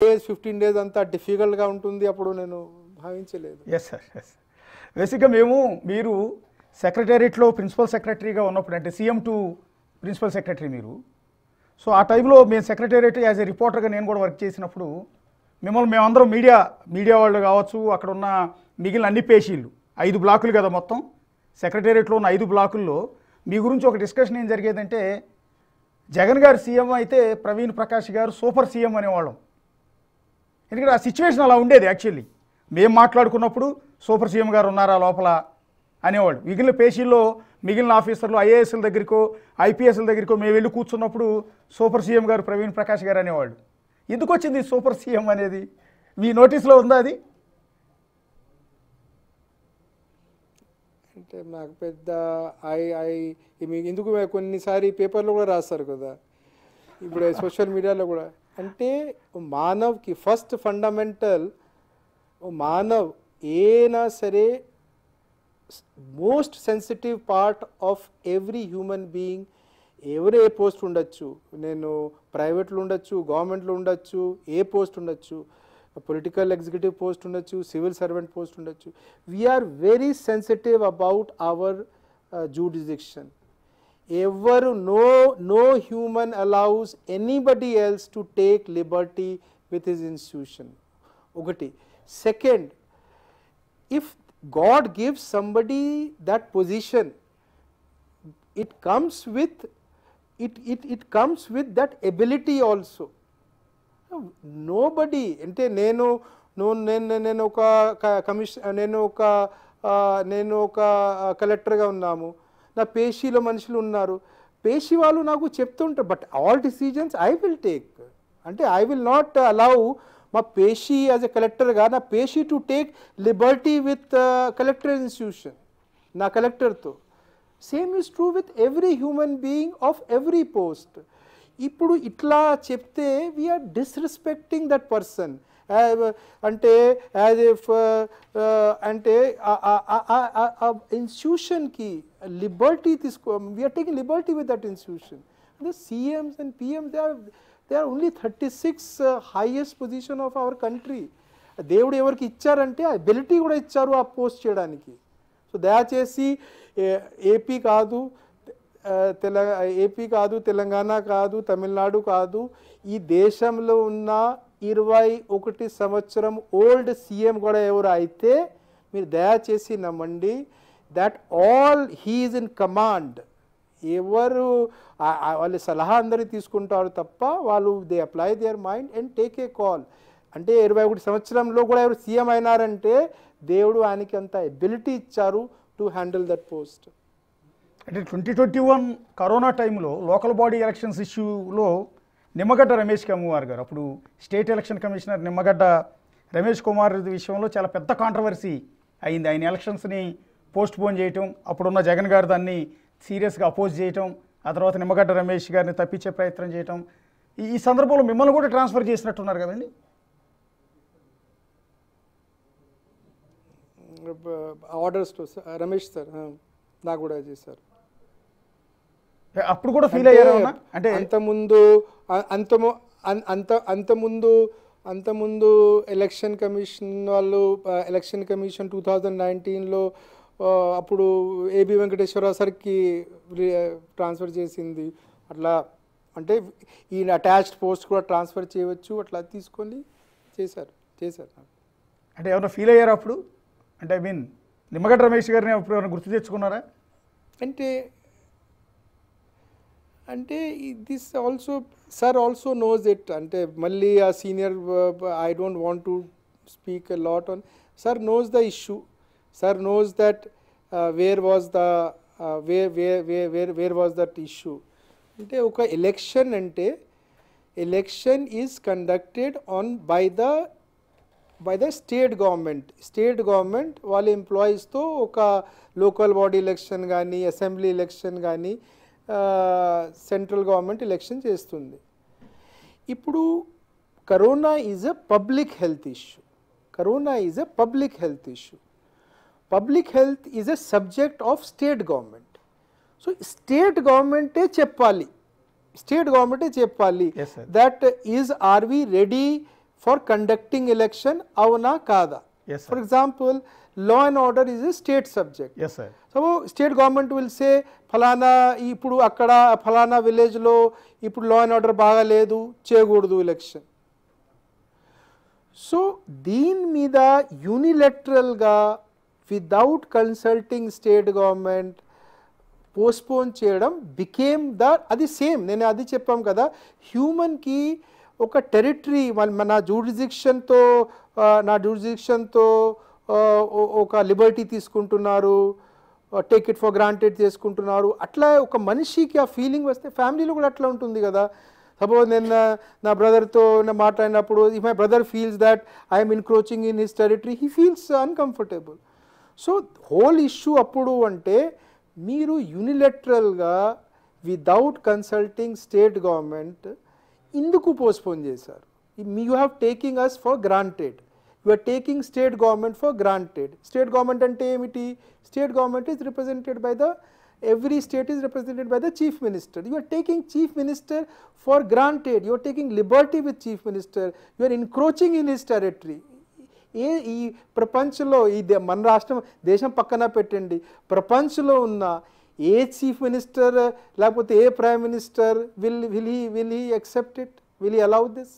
days 15 days అంతా డిఫికల్ట్గా ఉంటుంది అప్పుడు నేను భావించలేదు. Yes sir, yes. బేసిక్గా మీరు సెక్రటేరియట్లో ప్రిన్సిపల్ సెక్రటరీగా ఉన్నప్పుడు, అంటే సీఎం టు ప్రిన్సిపల్ సెక్రటరీ మీరు, సో ఆ టైంలో మేము సెక్రటేరియట్ యాజ్ ఏ రిపోర్టర్గా నేను కూడా వర్క్ చేసినప్పుడు మేమందరం మీడియా వాళ్ళు కావచ్చు, అక్కడ ఉన్న మిగిలిన అన్ని పేషీలు 5 బ్లాకులు కదా మొత్తం సెక్రటేరియట్లో ఉన్న 5 బ్లాకుల్లో మీ గురించి ఒక డిస్కషన్ ఏం జరిగేదంటే, జగన్ గారు సీఎం అయితే ప్రవీణ్ ప్రకాష్ గారు సూపర్ సీఎం అనేవాళ్ళం. ఎందుకంటే ఆ సిచ్యువేషన్ అలా ఉండేది. యాక్చువల్లీ మేము మాట్లాడుకున్నప్పుడు సూపర్ సీఎం గారు ఉన్నారా లోపల అనేవాళ్ళు. మిగిలిన పేషీల్లో మిగిలిన ఆఫీసర్లు ఐఏఎస్ల దగ్గరికో ఐపీఎస్ల దగ్గరికో మేము వెళ్ళి కూర్చున్నప్పుడు సూపర్ సీఎం గారు ప్రవీణ్ ప్రకాష్ గారు అనేవాళ్ళు. ఎందుకు వచ్చింది సూపర్ సీఎం అనేది? మీ నోటీస్లో ఉందా అది? అంటే నాకు పెద్ద ఎందుకు కొన్నిసారి పేపర్లో కూడా రాస్తారు కదా, ఇప్పుడు సోషల్ మీడియాలో కూడా. అంటే మానవ్కి ఫస్ట్ ఫండమెంటల్, మానవ్ ఏనా సరే most sensitive part of every human being. ఎవరు ఏ పోస్ట్ ఉండొచ్చు, నేను ప్రైవేట్లో ఉండొచ్చు, గవర్నమెంట్లో ఉండొచ్చు, ఏ పోస్ట్ ఉండొచ్చు, పొలిటికల్ ఎగ్జిక్యూటివ్ పోస్ట్ ఉండొచ్చు, సివిల్ సర్వెంట్ పోస్ట్ ఉండొచ్చు. We are very sensitive about our jurisdiction. ఎవరు no human allows anybody else to take liberty with his institution. ఒకటి. Second, if God gives somebody that position, it comes with that ability also. Nobody, అంటే నేను ఒక కలెక్టర్గా ఉన్నాము, నా పేషీలో మనుషులు ఉన్నారు, పేషీ వాళ్ళు నాకు చెప్తుంటారు, but all decisions I will take. అంటే ఐ విల్ నాట్ అలౌ మా పేషీ యాజ్ ఎ కలెక్టర్గా నా పేషీ to take liberty with collector institution, నా కలెక్టర్తో. Same is true with every human being of every post. ఇప్పుడు ఇట్లా చెప్తే వీఆర్ డిస్రెస్పెక్టింగ్ దట్ పర్సన్. అంటే యాజ్ ఇఫ్ అంటే ఇన్స్టిట్యూషన్కి liberty we're taking liberty with that institution. అంటే CMs and PMs they are only 36 highest position of our country. దేవుడు ఎవరికి ఇచ్చారంటే అబిలిటీ కూడా ఇచ్చారు ఆ పోస్ట్ చేయడానికి. సో దయచేసి ఏపీ కాదు, తెలంగాణ కాదు, తమిళనాడు కాదు, ఈ దేశంలో ఉన్న 21 సంవత్సరం ఓల్డ్ సీఎం కూడా ఎవరు అయితే మీరు దయచేసి నమ్మండి, that all he is in command. ఎవరు వాళ్ళు సలహా అందరికీ తీసుకుంటారు తప్ప వాళ్ళు they apply their mind and take a call. అంటే 21 సంవత్సరంలో కూడా ఎవరు సీఎం అయినారంటే దేవుడు ఆయనకి అంత ఎబిలిటీ ఇచ్చారు టు హ్యాండిల్ దట్ పోస్ట్. అంటే 2021 కరోనా టైంలో లోకల్ బాడీ ఎలక్షన్స్ ఇష్యూలో నిమ్మగడ్డ రమేష్ కుమార్ గారు, అప్పుడు state election commissioner Nimmagadda Ramesh Kumar విషయంలో చాలా పెద్ద కాంట్రవర్సీ అయింది. ఆయన ఎలక్షన్స్ని పోస్ట్ పోన్ చేయటం, అప్పుడున్న జగన్ గారు దాన్ని సీరియస్గా అపోజ్ చేయటం, ఆ తర్వాత నిమ్మగడ్డ రమేష్ గారిని తప్పించే ప్రయత్నం చేయటం. ఈ సందర్భంలో మిమ్మల్ని కూడా ట్రాన్స్ఫర్ చేసినట్టున్నారు కదండి? ఆర్డర్స్ రమేష్ సార్ నాకు కూడా చేశారు. అప్పుడు కూడా ఫీల్ అయ్యారు అంటే అంతముందు ఎలక్షన్ కమిషన్ వాళ్ళు, ఎలక్షన్ కమిషన్ 2019లో అప్పుడు ఏబి వెంకటేశ్వరరావు సార్కి ట్రాన్స్ఫర్ చేసింది. అట్లా అంటే ఈ అటాచ్డ్ పోస్ట్ కూడా ట్రాన్స్ఫర్ చేయవచ్చు, అట్లా తీసుకొని చేశారు. అంటే ఎవరైనా ఫీల్ అయ్యారు అప్పుడు? అంటే ఐ మీన్ నిమ్మగడ్డ రమేష్ గారిని అప్పుడు ఏమైనా గుర్తు తెచ్చుకున్నారా? అంటే this also sir also knows it. అంటే మళ్ళీ ఆ senior, I don't want to speak a lot on. Sir knows the issue. Sir knows that where was that issue. అంటే ఒక ఎలక్షన్ అంటే election is conducted on by the state government వాళ్ళ ఎంప్లాయీస్తో ఒక local body election కానీ, assembly election కానీ central government election చేస్తుంది. ఇప్పుడు corona is a public health issue. Public health is a subject of state government. So state గవర్నమెంటే చెప్పాలి that are we ready for conducting election అవునా కాదా? Yes, sir. For example law and order is a state subject. Yes, sir. So state government will say ఫలానా ఇప్పుడు అక్కడ ఫలానా విలేజ్లో ఇప్పుడు లా అండ్ ఆర్డర్ బాగాలేదు, చేయకూడదు ఎలక్షన్. సో దీని మీద యూనిలెటరల్గా without consulting state government postpone చేయడం బికేమ్ అది సేమ్, నేను అది చెప్పాం కదా, హ్యూమన్కి ఒక టెరిటరీ నా జూరిడిక్షన్తో ఒక లిబర్టీ తీసుకుంటున్నారు, టేక్ ఇట్ ఫర్ గ్రాంటెడ్ చేసుకుంటున్నారు. అట్లా ఒక మనిషికి ఆ ఫీలింగ్ వస్తే ఫ్యామిలీలో కూడా అట్లా ఉంటుంది కదా. సపోజ్ నేను నా బ్రదర్తో మాట్లాడినప్పుడు if my brother feels that I'm encroaching in his territory, he feels uncomfortable. So whole issue అప్పుడు అంటే మీరు యూనిలెటరల్గా వితౌట్ కన్సల్టింగ్ స్టేట్ గవర్నమెంట్ ఎందుకు పోస్ట్పోన్ చేశారు? You have taking us for granted, you are taking state government for granted. State government ante emiti? State government is represented by every state is represented by the chief minister. You are taking chief minister for granted. You are taking liberty with chief minister. You are encroaching in his territory. ఈ ప్రపంచంలో మన రాష్ట్రం దేశం పక్కన పెట్టండి, ప్రపంచంలో ఉన్న ఏ chief minister లేకపోతే ఏ prime minister will he accept it? Will he allow this?